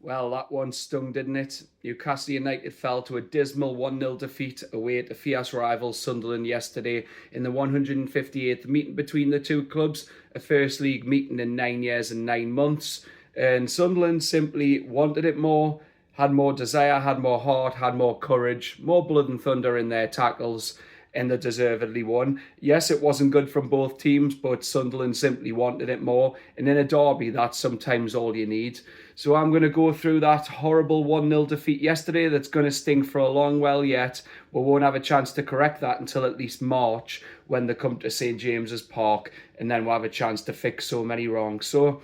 Well, that one stung, didn't it? Newcastle United fell to a dismal 1-0 defeat away at the fierce rival Sunderland yesterday in the 158th meeting between the two clubs, a First League meeting in 9 years and 9 months. And Sunderland simply wanted it more, had more desire, had more heart, had more courage, more blood and thunder in their tackles, and they deservedly won. Yes, it wasn't good from both teams, but Sunderland simply wanted it more. And in a derby, that's sometimes all you need. So I'm going to go through that horrible 1-0 defeat yesterday that's going to sting for a long while yet. We won't have a chance to correct that until at least March when they come to St James's Park, and then we'll have a chance to fix so many wrongs. So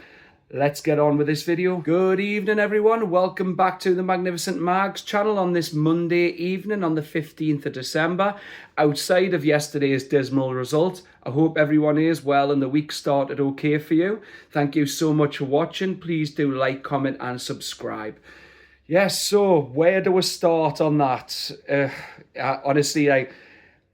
let's get on with this video. Good evening, everyone. Welcome back to the Magnificent Mags channel on this Monday evening on the 15th of December. Outside of yesterday's dismal result, I hope everyone is well and the week started okay for you. Thank you so much for watching. Please do like, comment and subscribe. Yes, so where do we start on that? Honestly,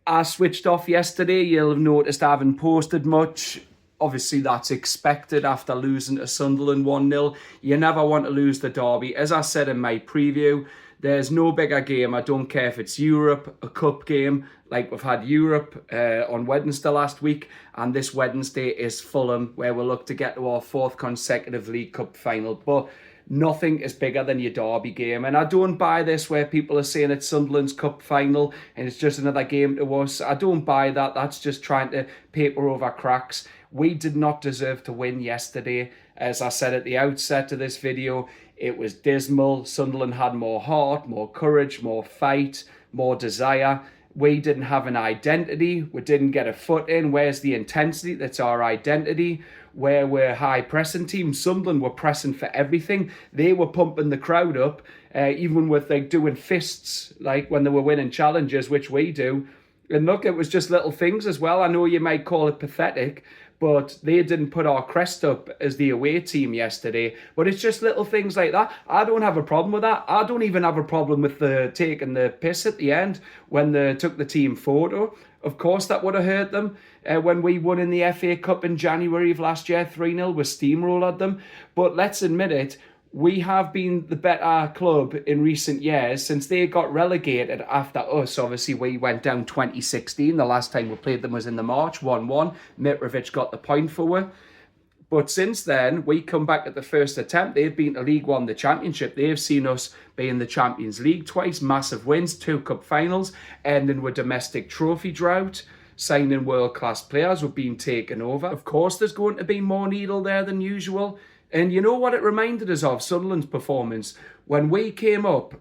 I switched off yesterday. You'll have noticed I haven't posted much. Obviously, that's expected after losing to Sunderland 1-0. You never want to lose the derby. As I said in my preview, there's no bigger game. I don't care if it's Europe, a cup game, like we've had Europe on Wednesday last week, and this Wednesday is Fulham, where we'll look to get to our 4th consecutive League Cup final. But nothing is bigger than your derby game. And I don't buy this where people are saying it's Sunderland's cup final and it's just another game to us. I don't buy that. That's just trying to paper over cracks. We did not deserve to win yesterday. As I said at the outset of this video, it was dismal. Sunderland had more heart, more courage, more fight, more desire. We didn't have an identity. We didn't get a foot in. Where's the intensity? That's our identity. Where we're high pressing team, Sunderland were pressing for everything. They were pumping the crowd up, even with like doing fists, like when they were winning challenges, which we do. And look, it was just little things as well. I know you might call it pathetic, but they didn't put our crest up as the away team yesterday. But it's just little things like that. I don't have a problem with that. I don't even have a problem with the taking the piss at the end when they took the team photo. Of course, that would have hurt them. When we won in the FA Cup in January of last year, 3-0, we steamrolled them. But let's admit it, we have been the better club in recent years since they got relegated after us. Obviously, we went down 2016. The last time we played them was in the March, 1-1. Mitrovic got the point for us. But since then, we come back at the first attempt. They've been to League One, the Championship. They've seen us be in the Champions League twice, massive wins, 2 cup finals, ending with domestic trophy drought, signing world-class players who have been taken over. Of course, there's going to be more needle there than usual. And you know what it reminded us of? Sunderland's performance. When we came up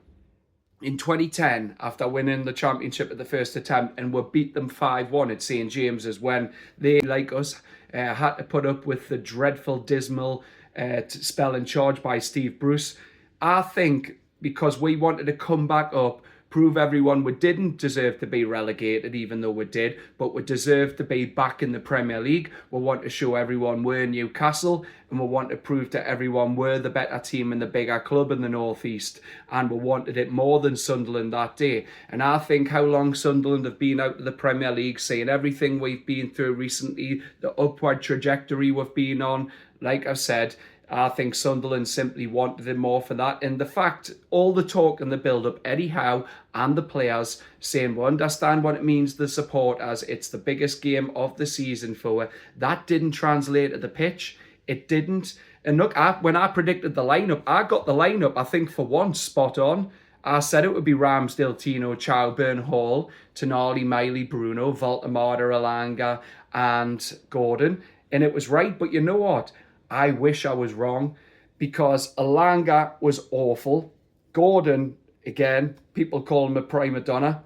in 2010, after winning the Championship at the first attempt, and we beat them 5-1 at St James's, when they, like us, had to put up with the dreadful, dismal spell in charge by Steve Bruce. I think because we wanted to come back up, prove everyone we didn't deserve to be relegated, even though we did, but we deserved to be back in the Premier League. We want to show everyone we're Newcastle, and we want to prove to everyone we're the better team and the bigger club in the North East, and we wanted it more than Sunderland that day. And I think how long Sunderland have been out of the Premier League, seeing everything we've been through recently, the upward trajectory we've been on, like I've said, I think Sunderland simply wanted it more for that. And the fact, all the talk and the build-up, Eddie Howe and the players saying we understand what it means, the supporters, it's the biggest game of the season for, that didn't translate to the pitch. It didn't. And look, when I predicted the lineup, I got the lineup, I think, for once, spot on. I said it would be Ramsdale, Tino, Chowburn, Hall, Tonali, Miley, Bruno, Voltemada, Elanga and Gordon. And it was right, but you know what? I wish I was wrong, because Elanga was awful. Gordon, again, people call him a prima donna.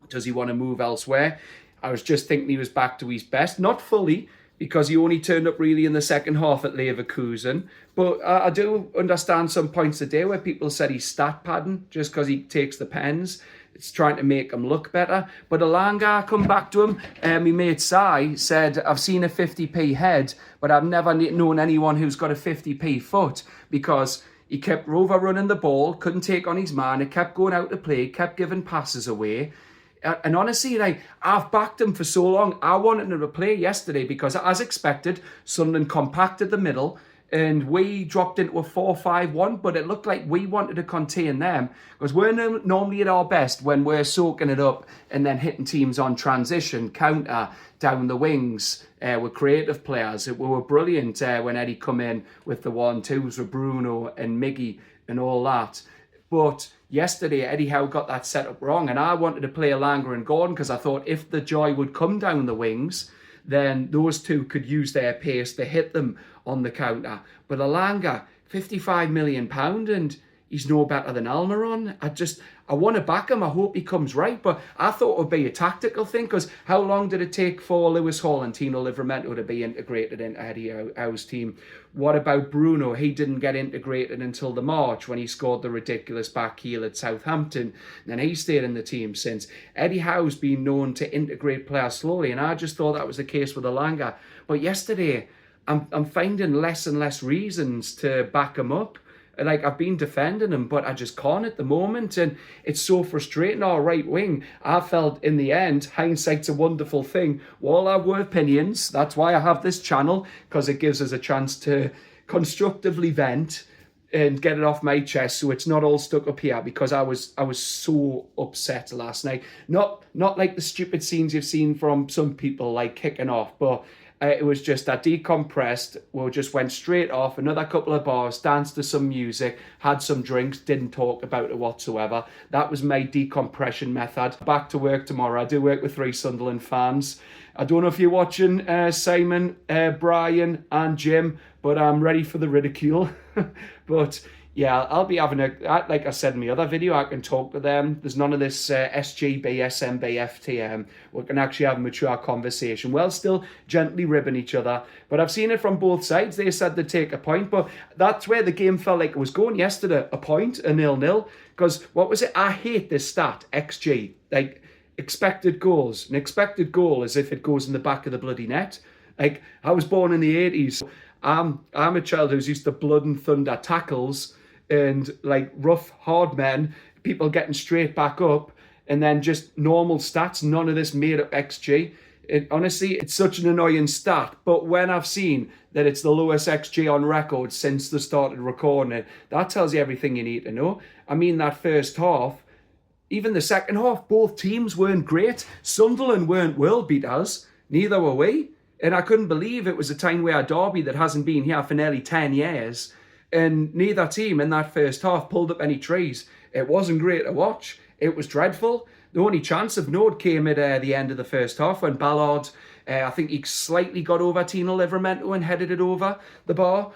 Does he want to move elsewhere? I was just thinking he was back to his best. Not fully, because he only turned up really in the second half at Leverkusen. But I do understand some points today where people said he's stat padding just because he takes the pens. It's trying to make him look better. But Elanga, come back to him. My mate Sai said, I've seen a 50p head, but I've never known anyone who's got a 50p foot, because he kept overrunning the ball, couldn't take on his man, it kept going out to play, kept giving passes away. And honestly, I've backed him for so long. I wanted him to play yesterday because, as expected, Sunderland compacted the middle. and we dropped into a 4-5-1, but it looked like we wanted to contain them because we're normally at our best when we're soaking it up and then hitting teams on transition, counter, down the wings. We're creative players. We were brilliant when Eddie come in with the 1-2s with Bruno and Miggy and all that. But yesterday, Eddie Howe got that set up wrong, and I wanted to play Alanga and Gordon because I thought if the joy would come down the wings, then those two could use their pace to hit them on the counter. But Alanga, £55 million, and he's no better than Almiron. I want to back him. I hope he comes right. But I thought it would be a tactical thing, because how long did it take for Lewis Hall and Tino Livramento to be integrated into Eddie Howe's team? What about Bruno? He didn't get integrated until the March when he scored the ridiculous back heel at Southampton. And then he stayed in the team since. Eddie Howe's been known to integrate players slowly, and I just thought that was the case with Alanga. But yesterday, I'm finding less and less reasons to back him up. Like, I've been defending him, but I just can't at the moment, and it's so frustrating. Our right wing, I felt in the end, hindsight's a wonderful thing. We all have our opinions. That's why I have this channel, because it gives us a chance to constructively vent and get it off my chest, so it's not all stuck up here, because I was so upset last night. Not like the stupid scenes you've seen from some people, like kicking off, but it was just that decompressed. We just went straight off, another couple of bars, danced to some music, had some drinks, didn't talk about it whatsoever. That was my decompression method. Back to work tomorrow. I do work with 3 Sunderland fans. I don't know if you're watching, Simon, Brian and Jim, but I'm ready for the ridicule. But yeah, I'll be having like I said in my other video, I can talk to them. There's none of this SGB, SMB, FTM. We can actually have a mature conversation while still gently ribbing each other. But I've seen it from both sides. They said they'd take a point, but that's where the game felt like it was going yesterday. A point, a 0-0. Because what was it? I hate this stat, XG. Like, expected goals. An expected goal is if it goes in the back of the bloody net. Like, I was born in the 80s. I'm a child who's used to blood and thunder tackles and like rough, hard men, people getting straight back up, and then just normal stats, none of this made up XG. Honestly, it's such an annoying stat, but when I've seen that it's the lowest XG on record since they started recording it, that tells you everything you need to know. I mean, that first half, even the second half, both teams weren't great. Sunderland weren't world beaters, neither were we. And I couldn't believe it was a Tyne-Wear derby that hasn't been here for nearly 10 years. And neither team in that first half pulled up any trees. It wasn't great to watch. It was dreadful. The only chance of note came at the end of the first half when Ballard, I think he slightly got over Tino Livramento and headed it over the bar.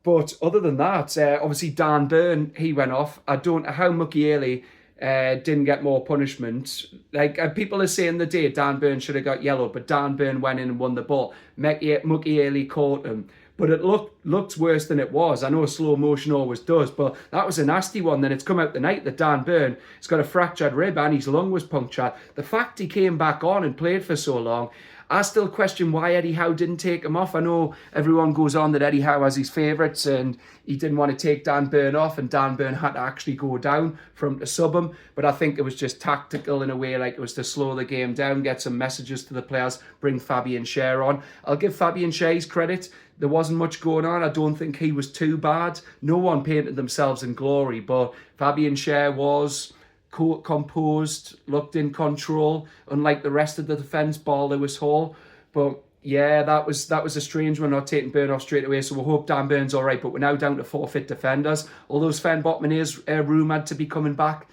But other than that, obviously Dan Burn, he went off. I don't know how Mukiele didn't get more punishment. Like, people are saying the day Dan Burn should have got yellow, but Dan Burn went in and won the ball. Mukiele caught him. But it looked worse than it was. I know slow motion always does, but that was a nasty one. Then it's come out the night that Dan Burn has got a fractured rib and his lung was punctured. The fact he came back on and played for so long, I still question why Eddie Howe didn't take him off. I know everyone goes on that Eddie Howe has his favourites and he didn't want to take Dan Burn off, and Dan Burn had to actually go down for him to sub him. But I think it was just tactical in a way, like it was to slow the game down, get some messages to the players, bring Fabian Schär on. I'll give Fabian Schär his credit. There wasn't much going on. I don't think he was too bad. No one painted themselves in glory, but Fabian Schär was composed, looked in control, unlike the rest of the defence, bar Lewis Hall. But yeah, that was a strange one, not taking Burn off straight away. So we hope Dan Burn's all right, but we're now down to 4 fit defenders. Although Sven Botman is rumoured to be coming back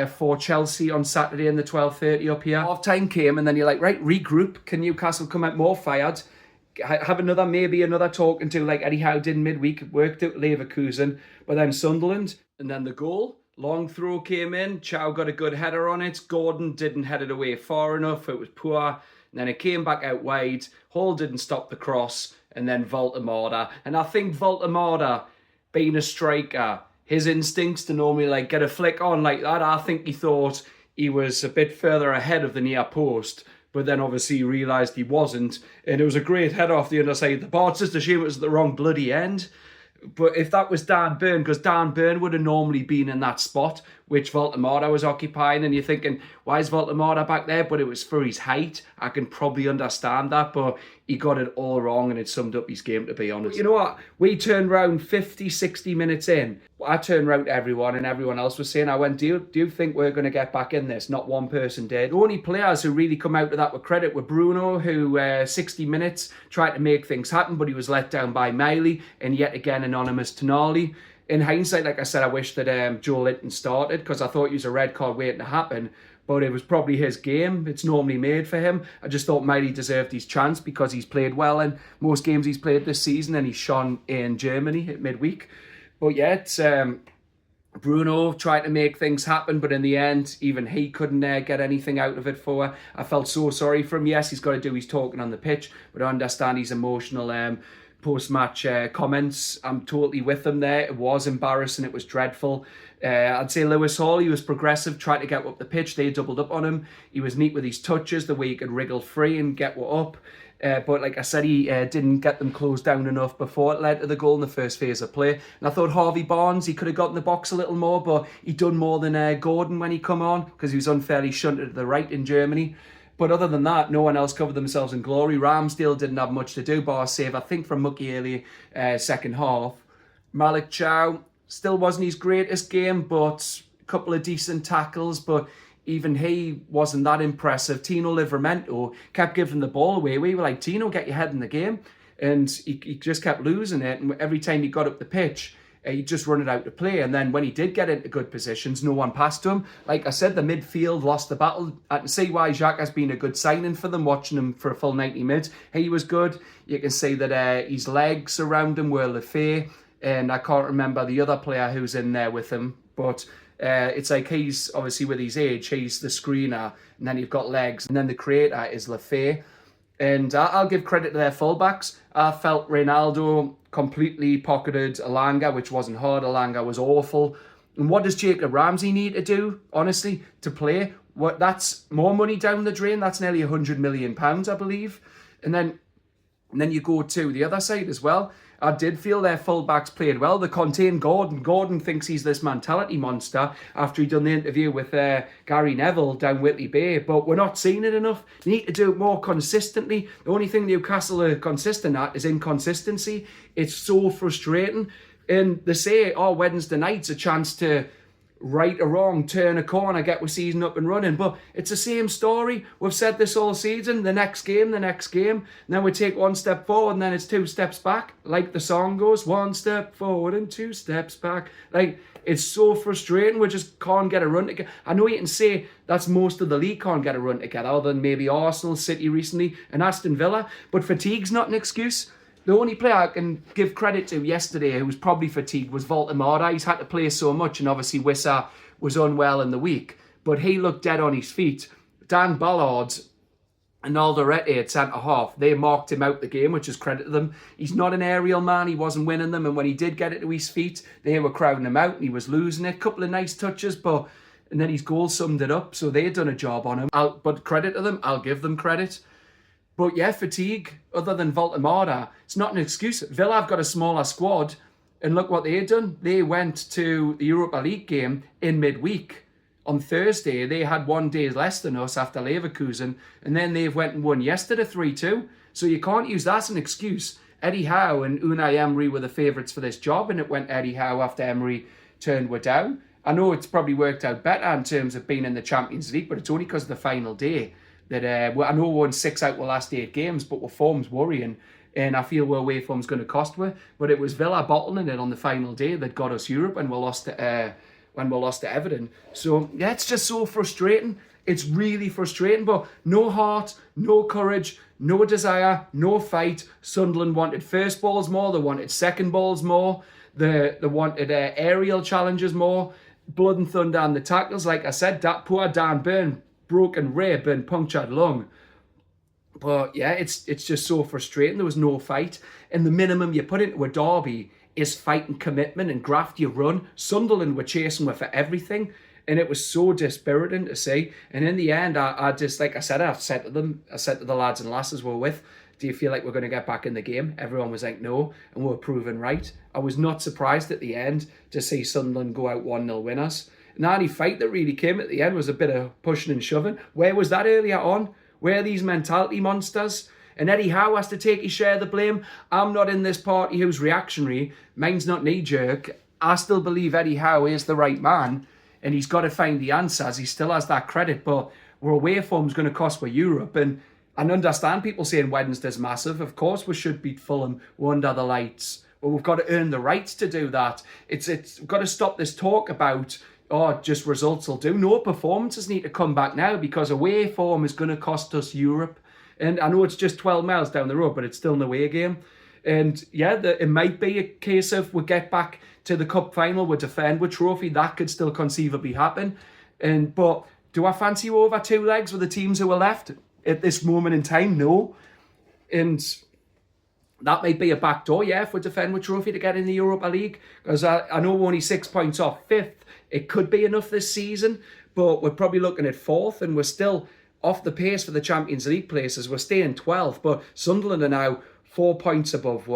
for Chelsea on Saturday in the 12:30 up here. Half time came and then you're like, right, regroup. Can Newcastle come out more fired? Have maybe another talking to like Eddie Howe did in midweek, worked out Leverkusen, but then Sunderland, and then the goal. Long throw came in, Chow got a good header on it, Gordon didn't head it away far enough, it was poor, and then it came back out wide, Hall didn't stop the cross, and then Voltemada. And I think Voltemada, being a striker, his instincts to normally like get a flick on like that, I think he thought he was a bit further ahead of the near post, but then obviously he realised he wasn't, and it was a great head off the underside of the bar. It's just a shame it was at the wrong bloody end. But if that was Dan Burn, because Dan Burn would have normally been in that spot which Voltemada was occupying, and you're thinking, why is Voltemada back there? But it was for his height. I can probably understand that, but he got it all wrong, and it summed up his game, to be honest. But you know what? We turned around 50, 60 minutes in. I turned around to everyone, and everyone else was saying, I went, do you think we're going to get back in this? Not one person did. The only players who really come out of that with credit were Bruno, who 60 minutes tried to make things happen, but he was let down by Miley, and yet again anonymous Tonali. In hindsight, like I said, I wish that Joe Linton started, because I thought he was a red card waiting to happen, but it was probably his game. It's normally made for him. I just thought Miley deserved his chance because he's played well in most games he's played this season, and he's shone in Germany at midweek. But yeah, it's Bruno tried to make things happen, but in the end, even he couldn't get anything out of it for her. I felt so sorry for him. Yes, he's got to do his talking on the pitch, but I understand his emotional post-match comments. I'm totally with him there. It was embarrassing. It was dreadful. I'd say Lewis Hall, he was progressive, tried to get up the pitch. They doubled up on him. He was neat with his touches, the way he could wriggle free and get up. But like I said, he didn't get them closed down enough before it led to the goal in the first phase of play. And I thought Harvey Barnes, he could have got in the box a little more, but he done more than Gordon when he come on, because he was unfairly shunted to the right in Germany. But other than that, no one else covered themselves in glory. Ramsdale didn't have much to do, bar save, I think, from Mukiele second half. Malik Chow still wasn't his greatest game, but a couple of decent tackles, but even he wasn't that impressive. Tino Livramento kept giving the ball away. We were like, Tino, get your head in the game. And he just kept losing it. And every time he got up the pitch, he'd just run it out to play. And then when he did get into good positions, no one passed to him. Like I said, the midfield lost the battle. I can see why Jacques has been a good signing for them, watching him for a full 90 minutes. He was good. You can see that his legs around him were Lefay. And I can't remember the other player who's in there with him. But it's like he's, obviously with his age, he's the screener. And then you've got legs. And then the creator is Lefay. And I'll give credit to their fullbacks. I felt Ronaldo completely pocketed Elanga, which wasn't hard. Elanga was awful. And what does Jacob Ramsey need to do, honestly, to play? That's more money down the drain. That's nearly £100 million, I believe. And then you go to the other side as well. I did feel their fullbacks played well. They contained Gordon. Gordon thinks he's this mentality monster after he'd done the interview with Gary Neville down Whitley Bay. But we're not seeing it enough. They need to do it more consistently. The only thing Newcastle are consistent at is inconsistency. It's so frustrating. And they say, oh, Wednesday night's a chance to right or wrong, turn a corner, get the season up and running. But it's the same story. We've said this all season. The next game. And then we take one step forward and then it's 2 steps back. Like the song goes, 1 step forward and 2 steps back. Like, it's so frustrating. We just can't get a run together. I know you can say that's most of the league can't get a run together, other than maybe Arsenal, City recently, and Aston Villa. But fatigue's not an excuse. The only player I can give credit to yesterday who was probably fatigued was Voltemada. He's had to play so much, and obviously Wissa was unwell in the week. But he looked dead on his feet. Dan Ballard and Alderete at centre-half, they marked him out the game, which is credit to them. He's not an aerial man. He wasn't winning them. And when he did get it to his feet, they were crowding him out, and he was losing it. Couple of nice touches, and then his goal summed it up. So they'd done a job on him. But credit to them. I'll give them credit. But yeah, fatigue, other than Voltemada, it's not an excuse. Villa have got a smaller squad, and look what they've done. They went to the Europa League game in midweek. On Thursday, they had 1 day less than us after Leverkusen, and then they went and won yesterday 3-2. So you can't use that as an excuse. Eddie Howe and Unai Emery were the favourites for this job, and it went Eddie Howe after Emery turned her down. I know it's probably worked out better in terms of being in the Champions League, but it's only because of the final day. That I know we won 6 out of the last 8 games, but our form's worrying, and I feel our away form's going to cost us. But it was Villa bottling it on the final day that got us Europe, when we lost to Everton. So yeah, it's just so frustrating. It's really frustrating. But no heart, no courage, no desire, no fight. Sunderland wanted first balls more. They wanted second balls more. They wanted aerial challenges more. Blood and thunder and the tackles. Like I said, that poor Dan Burn, broken rib and punctured lung. But yeah, it's just so frustrating. There was no fight. And the minimum you put into a derby is fight and commitment and graft you run. Sunderland were chasing with for everything. And it was so dispiriting to see. And in the end, I just, like I said to the lads and lasses we're with, do you feel like we're going to get back in the game? Everyone was like, no. And we were proven right. I was not surprised at the end to see Sunderland go out 1-0 winners. And the only fight that really came at the end was a bit of pushing and shoving. Where was that earlier on? Where are these mentality monsters? And Eddie Howe has to take his share of the blame. I'm not in this party who's reactionary. Mine's not knee-jerk. I still believe Eddie Howe is the right man, and he's got to find the answers. He still has that credit, but we're away form's going to cost for Europe. And I understand people saying Wednesday's massive. Of course we should beat Fulham. We're under the lights. But we've got to earn the right to do that. We've got to stop this talk about, oh, just results will do. No, performances need to come back now, because away form is going to cost us Europe. And I know it's just 12 miles down the road, but it's still an away game. And yeah, it might be a case of we get back to the cup final, we defend with trophy. That could still conceivably happen. But do I fancy you over 2 legs with the teams who are left at this moment in time? No. And that might be a backdoor, yeah, if we defend with trophy to get in the Europa League. Because I know we're only 6 points off 5th. It could be enough this season, but we're probably looking at 4th, and we're still off the pace for the Champions League places. We're staying 12th, but Sunderland are now 4 points above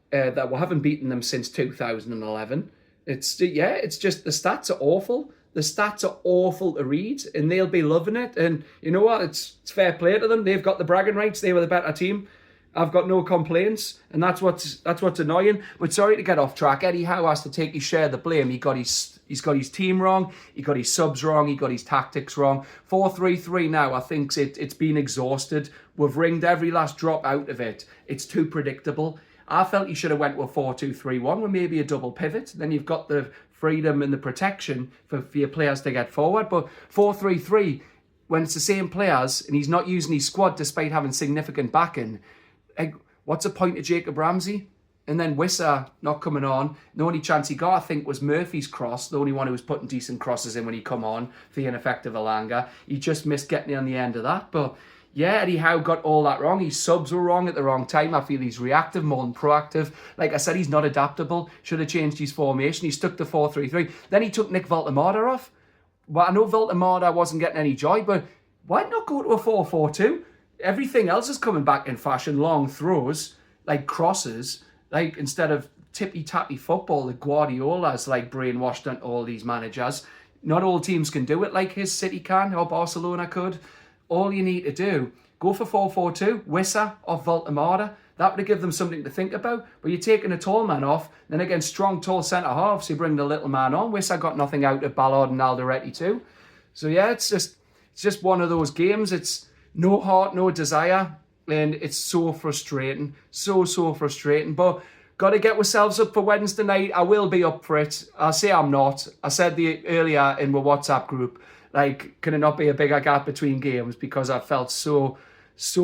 that we haven't beaten them since 2011. It's just the stats are awful. The stats are awful to read, and they'll be loving it. And you know what? It's fair play to them. They've got the bragging rights. They were the better team. I've got no complaints, and that's what's annoying. But sorry to get off track. Eddie Howe has to take his share of the blame. He's got his team wrong. He got his subs wrong. He got his tactics wrong. 4-3-3 now. I think it's been exhausted. We've wringed every last drop out of it. It's too predictable. I felt he should have went with 4-2-3-1 with maybe a double pivot. Then you've got the freedom and the protection for your players to get forward. But 4-3-3, when it's the same players and he's not using his squad despite having significant backing, what's the point of Jacob Ramsey? And then Wissa not coming on. The only chance he got, I think, was Murphy's cross. The only one who was putting decent crosses in when he come on for the ineffective Alanga. He just missed getting on the end of that. But yeah, Eddie Howe got all that wrong. His subs were wrong at the wrong time. I feel he's reactive more than proactive. Like I said, he's not adaptable. Should have changed his formation. He stuck to 4-3-3. Then he took Nick Voltemada off. Well, I know Voltemada wasn't getting any joy, but why not go to a 4-4-2? Everything else is coming back in fashion. Long throws, like crosses, like instead of tippy-tappy football that Guardiola's like brainwashed on all these managers. Not all teams can do it like his City can or Barcelona could. All you need to do, go for 4-4-2, Wissa or Voltemada. That would give them something to think about. But you're taking a tall man off, then against strong, tall centre-halves, you bring the little man on. Wissa got nothing out of Ballard and Alderete too. So yeah, it's just one of those games. It's no heart, no desire, and it's so frustrating. So frustrating. But got to get ourselves up for Wednesday night. I will be up for it. I'll say I'm not. I said earlier in my WhatsApp group, like, can it not be a bigger gap between games? Because I felt so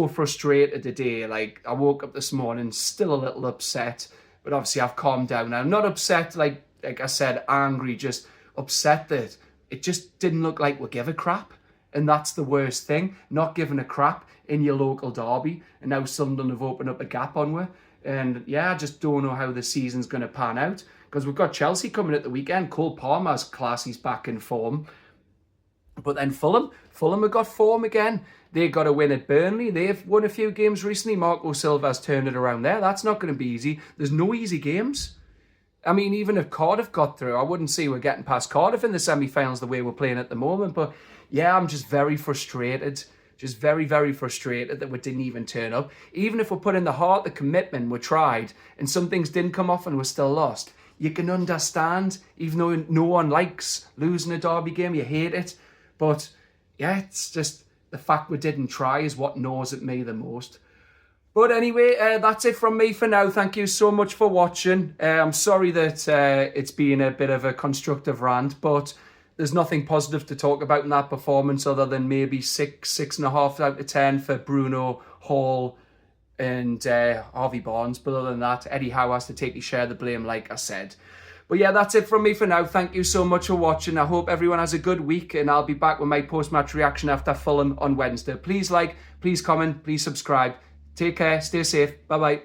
frustrated today. Like, I woke up this morning still a little upset, but obviously I've calmed down. I'm not upset, like I said, angry, just upset that it just didn't look like we give a crap. And that's the worst thing, not giving a crap in your local derby. And now Sunderland have opened up a gap on we. And yeah, I just don't know how the season's going to pan out. Because we've got Chelsea coming at the weekend. Cole Palmer's class, he's back in form. But then Fulham have got form again. They got a win at Burnley. They've won a few games recently. Marco Silva's turned it around there. That's not going to be easy. There's no easy games. I mean, even if Cardiff got through, I wouldn't say we're getting past Cardiff in the semi-finals the way we're playing at the moment. But yeah, I'm just very frustrated. Just very, very frustrated that we didn't even turn up. Even if we put in the heart, the commitment, we tried, and some things didn't come off and we're still lost. You can understand, even though no one likes losing a derby game, you hate it. But yeah, it's just the fact we didn't try is what gnaws at me the most. But anyway, that's it from me for now. Thank you so much for watching. I'm sorry that it's been a bit of a constructive rant, but there's nothing positive to talk about in that performance other than maybe 6.5 out of 10 for Bruno, Hall and Harvey Barnes. But other than that, Eddie Howe has to take his share of the blame, like I said. But yeah, that's it from me for now. Thank you so much for watching. I hope everyone has a good week, and I'll be back with my post-match reaction after Fulham on Wednesday. Please like, please comment, please subscribe. Take care, stay safe. Bye-bye.